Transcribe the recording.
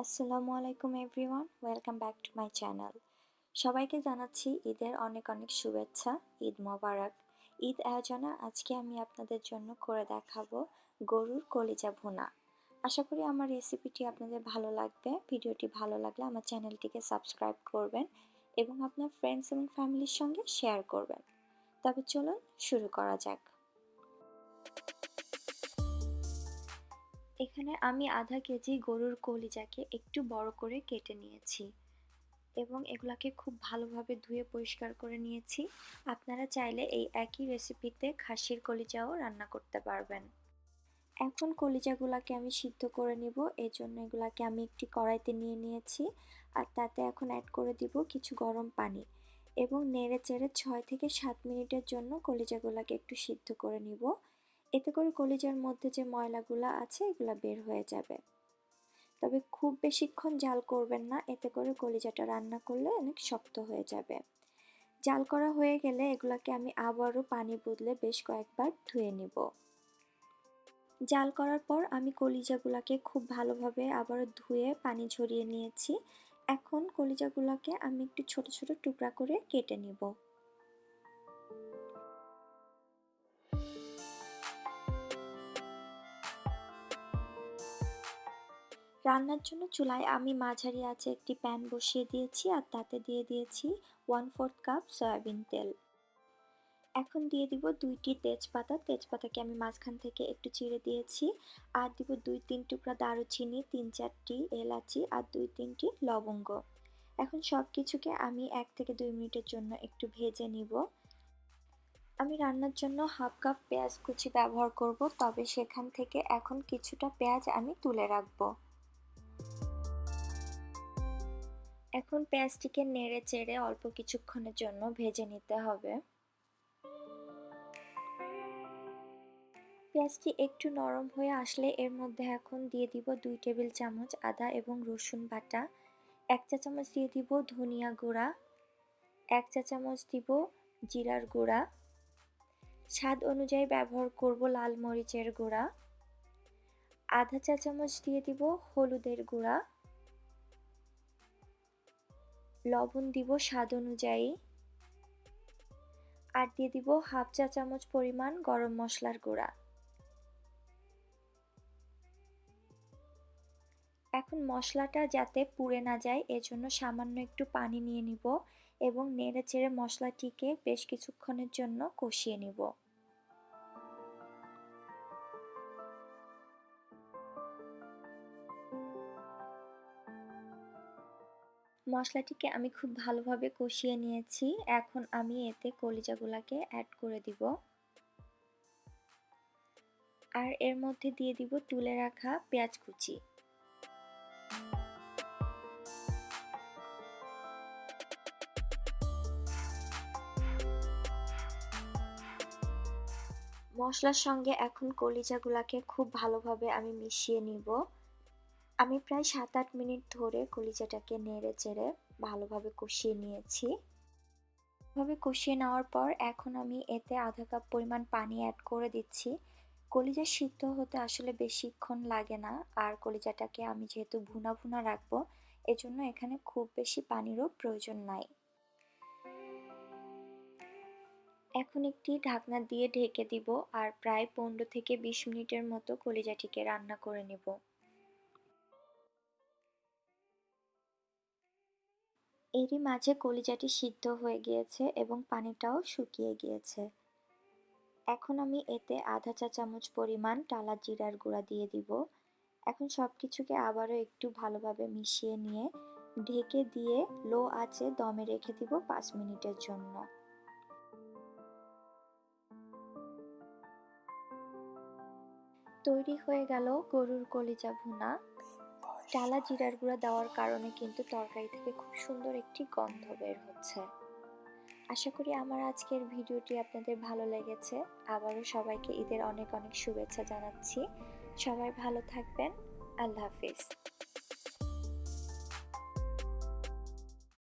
আসসালামু আলাইকুম everyone, welcome back to my channel. সবাইকে জানাচ্ছি ঈদের অনেক অনেক শুভেচ্ছা। ঈদ মোবারক। ঈদ আয়োজনে আজকে আমি আপনাদের জন্য করে দেখাবো গরুর কলিজা ভুনা। আশা করি আমার রেসিপিটি আপনাদের ভালো লাগবে। ভিডিওটি ভালো লাগলে আমার চ্যানেলটিকে সাবস্ক্রাইব করবেন এবং আপনার ফ্রেন্ডস এবং ফ্যামিলির সঙ্গে শেয়ার করবেন। তবে চলুন শুরু করা যাক। এখানে আমি আধা কেজি গরুর কলিজাকে একটু বড় করে কেটে নিয়েছি এবং এগুলাকে খুব ভালোভাবে ধুয়ে পরিষ্কার করে নিয়েছি। আপনারা চাইলে এই একই রেসিপিতে খাসির কলিজাও রান্না করতে পারবেন। এখন কলিজাগুলাকে আমি সিদ্ধ করে নিব, এই জন্য এগুলাকে আমি একটি কড়াইতে নিয়ে নিয়েছি আর তাতে এখন অ্যাড করে দিব কিছু গরম পানি এবং নেড়ে চেড়ে 6 থেকে 7 মিনিটের জন্য কলিজাগুলাকে একটু সিদ্ধ করে নিব। এতে করে কলিজার মধ্যে যে ময়লাগুলো আছে এগুলো বের হয়ে যাবে। তবে খুব বেশিক্ষণ জাল করবেন না, এতে করে কলিজাটা রান্না করলে অনেক শক্ত হয়ে যাবে। জাল করা হয়ে গেলে এগুলাকে আমি আবারও পানি বদলে বেশ কয়েকবার ধুয়ে নিব। জাল করার পর আমি কলিজাগুলাকে খুব ভালোভাবে আবারও ধুয়ে পানি ঝরিয়ে নিয়েছি। এখন কলিজাগুলাকে আমি একটু ছোট ছোট টুকরা করে কেটে নিব। রান্নার জন্য চুলায় আমি মাঝারি আঁচে একটি প্যান বসিয়ে দিয়েছি আর তাতে দিয়ে দিয়েছি 1/4 কাপ সয়াবিন তেল। এখন দিয়ে দিব 2টি তেজপাতা। তেজপাতাকে আমি মাঝখান থেকে একটু চিড়ে দিয়েছি আর দিব 2-3 টুকরা দারুচিনি, 3-4টি এলাচি আর 2-3টি লবঙ্গ। এখন সব কিছুকে আমি 1 থেকে 2 মিনিটের জন্য একটু ভেজে নিব। আমি রান্নার জন্য হাফ কাপ পেঁয়াজ কুচি ব্যবহার করব, তবে সেখান থেকে এখন কিছুটা পেঁয়াজ আমি তুলে রাখবো। এখন পেঁয়াজটিকে নেড়ে চেড়ে অল্প কিছুক্ষণের জন্য ভেজে নিতে হবে। পেঁয়াজটি একটু নরম হয়ে আসলে এর মধ্যে এখন দিয়ে দিব 2 টেবিল চামচ আদা এবং রসুন বাটা, 1 চা চামচ দিয়ে দিব ধনিয়া গুঁড়া, 1 চা চামচ দিব জিরার গুঁড়া, স্বাদ অনুযায়ী ব্যবহার করব লাল মরিচের গুঁড়া, আধা চা চামচ দিয়ে দিব হলুদের গুঁড়া, লবণ দিব স্বাদ অনুযায়ী আর দিয়ে দিব হাফ চা চামচ পরিমাণ গরম মশলার গুঁড়া। এখন মশলাটা যাতে পুড়ে না যায় এজন্য সামান্য একটু পানি নিয়ে নিব এবং নেড়ে চেড়ে মশলাটিকে বেশ কিছুক্ষণের জন্য কষিয়ে নিব। মশলাটিকে আমি খুব ভালোভাবে কষিয়ে নিয়েছি। এখন আমি এতে কলিজাগুলাকে অ্যাড করে দিব আর এর মধ্যে দিয়ে দিব তুলে রাখা পেঁয়াজ কুচি। মশলার সঙ্গে এখন কলিজাগুলাকে খুব ভালোভাবে আমি মিশিয়ে নিব। আমি প্রায় 7-8 মিনিট ধরে কলিজাটাকে নেড়ে চেড়ে ভালোভাবে কষিয়ে নিয়েছি। ভাবে কষিয়ে নেওয়ার পর এখন আমি এতে আধা কাপ পরিমাণ পানি অ্যাড করে দিচ্ছি। কলিজা সিদ্ধ হতে আসলে বেশিক্ষণ লাগে না, আর কলিজাটাকে আমি যেহেতু ভুনা ভুনা রাখবো এজন্য এখানে খুব বেশি পানিরও প্রয়োজন নাই। এখন একটি ঢাকনা দিয়ে ঢেকে দিব আর প্রায় 15 থেকে 20 মিনিটের মতো কলিজাটিকে রান্না করে নেব। এরই মাঝে কলিজাটি সিদ্ধ হয়ে গিয়েছে এবং পানিটাও শুকিয়ে গিয়েছে। এখন আমি এতে আধা চা চামচ পরিমাণ টালা জিরার গুঁড়া দিয়ে দিব। এখন সবকিছুকে আবারও একটু ভালোভাবে মিশিয়ে নিয়ে ঢেকে দিয়ে লো আঁচে দমে রেখে দিব 5 মিনিটের জন্য। তৈরি হয়ে গেল গরুর কলিজা ভুনা। টালা জিরার গুঁড়া দেওয়ার কারণে কিন্তু তরকারি থেকে খুব সুন্দর একটি গন্ধ বের হচ্ছে। আশা করি আমার আজকের ভিডিওটি আপনাদের ভালো লেগেছে। আবারও সবাইকে ঈদের অনেক অনেক শুভেচ্ছা জানাচ্ছি। সবাই ভালো থাকবেন। আল্লাহ হাফিজ।